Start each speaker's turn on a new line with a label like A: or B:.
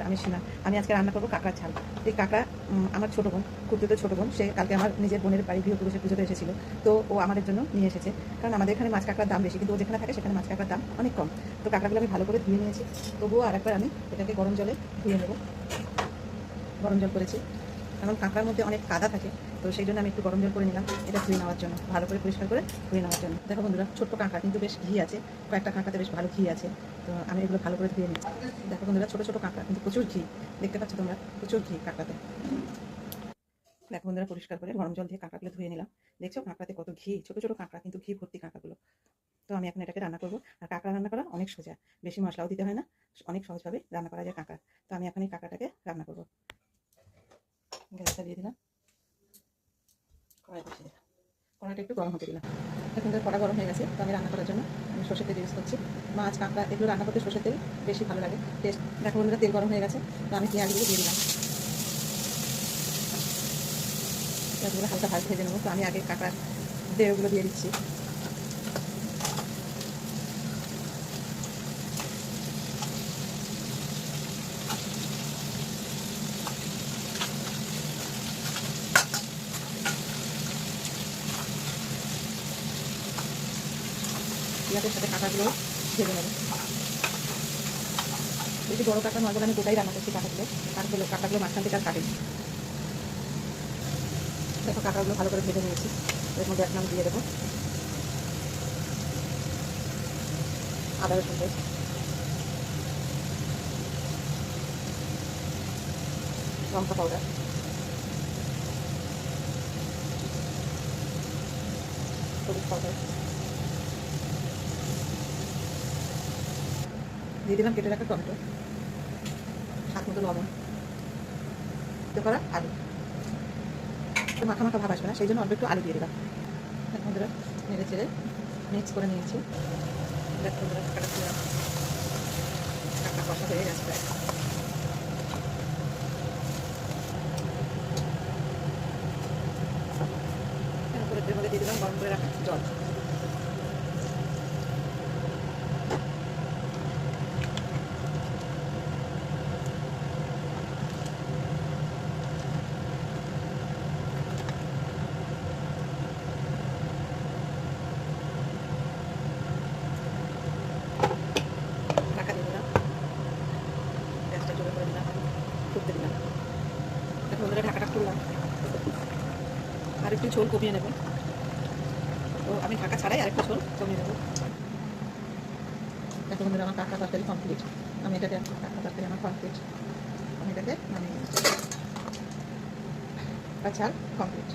A: আমি সীমা। আমি আজকে রান্না করবো কাঁকড়ার ঝাল। এই কাঁকড়া আমার ছোটো বোন, খুড়তুতো ছোটো বোন, সে কালকে আমার নিজের বোনের বাড়ি গৃহপ্রবেশের পুজোতে এসেছিল। তো ও আমাদের জন্য নিয়ে এসেছে, কারণ আমাদের এখানে মাছ কাঁকড়ার দাম বেশি, কিন্তু ও যেখানে থাকে সেখানে মাছ কাঁকড়ার দাম অনেক কম। তো কাঁকড়াগুলো আমি ভালো করে ধুয়ে নিয়েছি। তবুও আরেকবার আমি এটাকে গরম জলে ধুয়ে নেব। গরম জল করেছি, কারণ কাঁকড়ার মধ্যে অনেক কাদা থাকে। তো সেই জন্য আমি একটু গরম জল করে নিলাম, এটা ধুয়ে নেওয়ার জন্য, ভালো করে পরিষ্কার করে ধুয়ে নেওয়ার জন্য। দেখো বন্ধুরা, ছোট্ট কাঁকড়া কিন্তু বেশ ঘি আছে, কয়েকটা কাঁকড়াতে বেশ ভালো ঘি আছে। তো আমি এগুলো ভালো করে ধুয়ে নিচ্ছি। দেখো বন্ধুরা, ছোটো ছোটো কাঁকড়া কিন্তু প্রচুর ঘি, দেখতে পাচ্ছ তোমরা, প্রচুর ঘি কাঁকড়াতে। দেখো বন্ধুরা, পরিষ্কার করে গরম জল দিয়ে কাঁকড়াগুলো ধুয়ে নিলাম। দেখছো কাঁকড়াতে কত ঘি, ছোটো ছোটো কাঁকড়া কিন্তু ঘি ভর্তি কাঁকড়াগুলো। তো আমি এখন এটাকে রান্না করবো। আর কাঁকড়া রান্না করা অনেক সোজা, বেশি মশলাও দিতে হয় না, অনেক সহজভাবে রান্না করা যায় কাঁকড়া। তো আমি এখন এই কাঁকড়াটাকে রান্না করবো। গ্যাসটা দিয়ে দিলাম, কড়াই বসিয়ে দিলাম, কড়াইটা একটু গরম হতে দিলাম। এখন কড়া গরম হয়ে গেছে, তো আমি রান্না করার জন্য আমি সর্ষের তেল ইউজ করছি। মাছ কাঁকড়া এগুলো রান্না করতে সর্ষের তেল বেশি ভালো লাগে, টেস্ট। দেখো বন্ধুরা, তেল গরম হয়ে গেছে, তো আমি পেঁয়াজগুলো দিয়ে দিলাম। পেঁয়াজগুলো হালকা ভাজ ভেজে নেবো। তো আমি আগে কাঁকড়ার দেহগুলো দিয়ে দিচ্ছি। পেঁয়াজের সাথে কাঁকড়াগুলো ভেজে নেবো। বেশি বড়ো কাঁকড়া নয় বলে আমি গোটাই রান্না করছি কাঁকড়াগুলো মাঝখান থেকে আর কাটেনি। দেখো কাঁকড়াগুলো ভালো করে ভেজে নিয়েছি, এর মধ্যে এখন আমি দিয়ে দেবো আদা রসুন পেস্ট, লঙ্কা পাউডার, হলুদ পাউডার, দিয়ে দিলাম কেটে রাখা টমেটো, স্বাদ মতো লবণ, তো করা আলু। তো মাখা মাখা ভাব আসবে না, সেই জন্য অল্প একটু আলু দিয়ে দিলাম। এখন ধরে নেড়ে ছেড়ে মিক্স করে নিয়েছি। দেখো ধরে কাঁকড়া কষা হয়ে গেছে প্রায়। এরপরে এর মধ্যে দিয়ে দিলাম গরম করে রাখা জল। ঢাকা দিয়ে দিলাম, গ্যাসটা জোরে করে দিলাম, ফুটতে দিলাম। এখন ধরে ঢাকাটা খুললাম, আর একটু ঝোল কমিয়ে নেব। তো আমি ঢাকা ছাড়াই আরেকটু ঝোল কমিয়ে নেব। দেখো বন্ধুরা, আমার কাঁকড়া তরকারি কমপ্লিট। আমি এটাকে কাঁকড়া তরকারি আমার কমপ্লিট, আমি এটাকে মানে ঝাল কমপ্লিট।